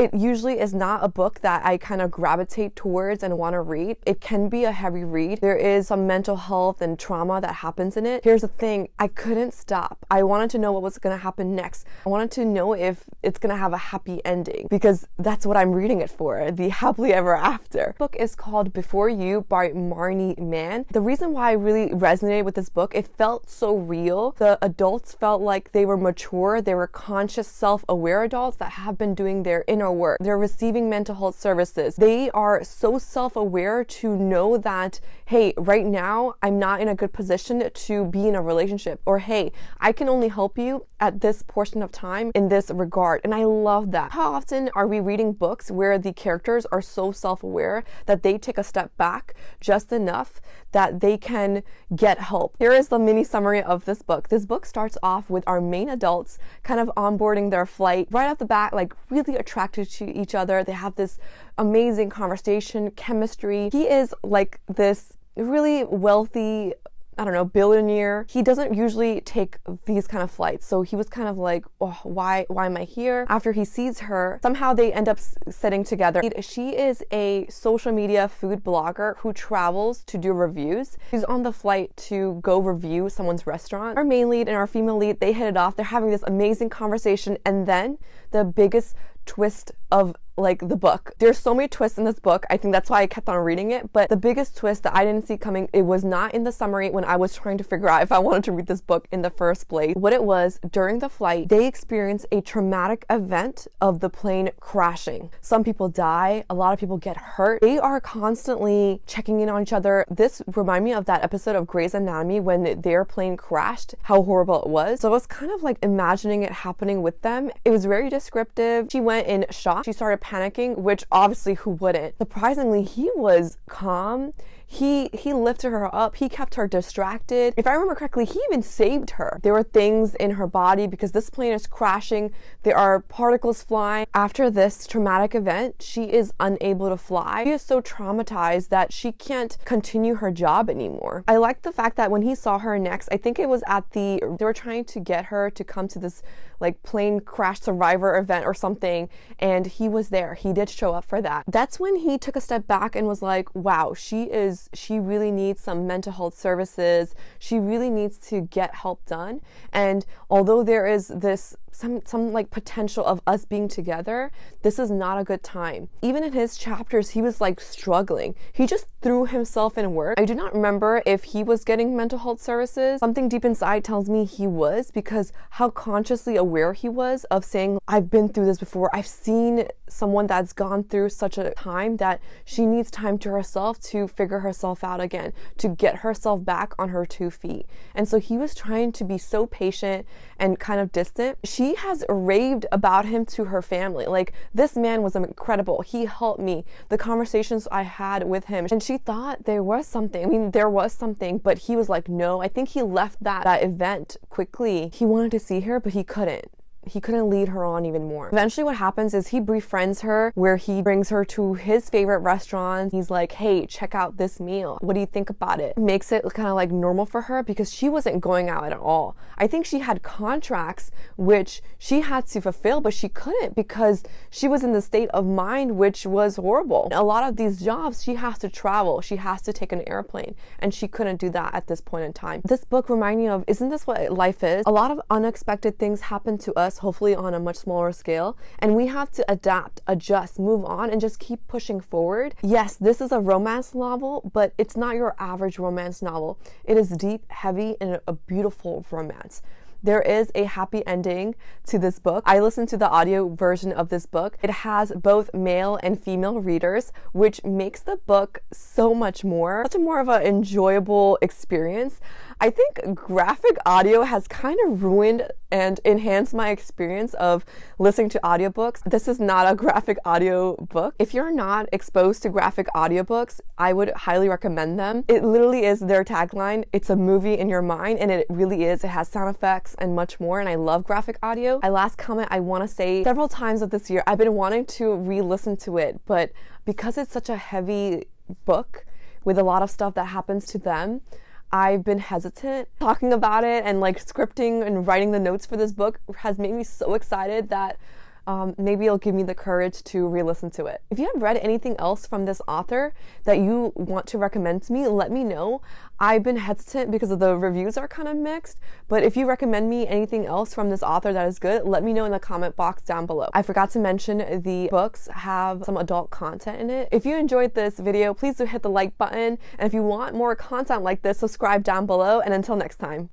It usually is not a book that I kind of gravitate towards and want to read. It can be a heavy read. There is some mental health and trauma that happens in it. Here's the thing, I couldn't stop. I wanted to know what was going to happen next. I wanted to know if it's going to have a happy ending, because that's what I'm reading it for, the happily ever after. The book is called Before You by Marni Mann. The reason why I really resonated with this book, it felt so real. The adults felt like they were mature. They were conscious, self-aware adults that have been doing their inner work. They're receiving mental health services. They are so self-aware to know that, hey, right now I'm not in a good position to be in a relationship, or hey, I can only help you at this portion of time in this regard. And I love that. How often are we reading books where the characters are so self-aware that they take a step back just enough that they can get help? Here is the mini summary of this book. This book starts off with our main adults kind of onboarding their flight right off the bat, like really attracted to each other. They have this amazing conversation, chemistry. He is like this really wealthy, I don't know, billionaire. He doesn't usually take these kind of flights. So he was kind of like, oh, why am I here? After he sees her, somehow they end up sitting together. She is a social media food blogger who travels to do reviews. She's on the flight to go review someone's restaurant. Our main lead and our female lead, they hit it off. They're having this amazing conversation. And then the biggest twist of like the book. There's so many twists in this book. I think that's why I kept on reading it. But the biggest twist that I didn't see coming, it was not in the summary when I was trying to figure out if I wanted to read this book in the first place. What it was, during the flight, they experienced a traumatic event of the plane crashing. Some people die, a lot of people get hurt. They are constantly checking in on each other. This reminded me of that episode of Grey's Anatomy when their plane crashed, how horrible it was. So I was kind of like imagining it happening with them. It was very descriptive. She went in shock. She started panicking, which obviously who wouldn't? Surprisingly, he was calm. He lifted her up. He kept her distracted. If I remember correctly, he even saved her. There were things in her body because this plane is crashing. There are particles flying. After this traumatic event, she is unable to fly. She is so traumatized that she can't continue her job anymore. I like the fact that when he saw her next, I think it was they were trying to get her to come to this like plane crash survivor event or something, and he was there. He did show up for that. That's when he took a step back and was like, wow, she really needs some mental health services. She really needs to get help done. And although there is this some like potential of us being together, this is not a good time. Even in his chapters, he was like struggling. He just threw himself in work. I do not remember if he was getting mental health services. Something deep inside tells me he was, because how consciously aware he was of saying, I've been through this before. I've seen someone that's gone through such a time that she needs time to herself to figure herself out again, to get herself back on her 2 feet. And so he was trying to be so patient and kind of distant. She has raved about him to her family. Like, this man was incredible. He helped me. The conversations I had with him, and she thought there was something. I mean, there was something, but he was like, no. I think he left that event quickly. He wanted to see her, but he couldn't. He couldn't lead her on even more. Eventually what happens is he befriends her, where he brings her to his favorite restaurant. He's like, hey, check out this meal. What do you think about it? Makes it kind of like normal for her, because she wasn't going out at all. I think she had contracts which she had to fulfill, but she couldn't because she was in the state of mind which was horrible. A lot of these jobs, she has to travel. She has to take an airplane, and she couldn't do that at this point in time. This book reminded me of, isn't this what life is? A lot of unexpected things happen to us, hopefully on a much smaller scale, and we have to adapt, adjust, move on, and just keep pushing forward. Yes, this is a romance novel, but it's not your average romance novel. It is deep, heavy, and a beautiful romance. There is a happy ending to this book. I listened to the audio version of this book. It has both male and female readers, which makes the book so much more, such a more of an enjoyable experience. I think graphic audio has kind of ruined and enhanced my experience of listening to audiobooks. This is not a graphic audio book. If you're not exposed to graphic audiobooks, I would highly recommend them. It literally is their tagline. It's a movie in your mind, and it really is. It has sound effects and much more, and I love graphic audio. My last comment I want to say, several times of this year, I've been wanting to re-listen to it, but because it's such a heavy book with a lot of stuff that happens to them, I've been hesitant. Talking about it and like scripting and writing the notes for this book has made me so excited that maybe it'll give me the courage to re-listen to it. If you have read anything else from this author that you want to recommend to me, let me know. I've been hesitant because of the reviews are kind of mixed, but if you recommend me anything else from this author that is good, let me know in the comment box down below. I forgot to mention the books have some adult content in it. If you enjoyed this video, please do hit the like button, and if you want more content like this, subscribe down below, and until next time.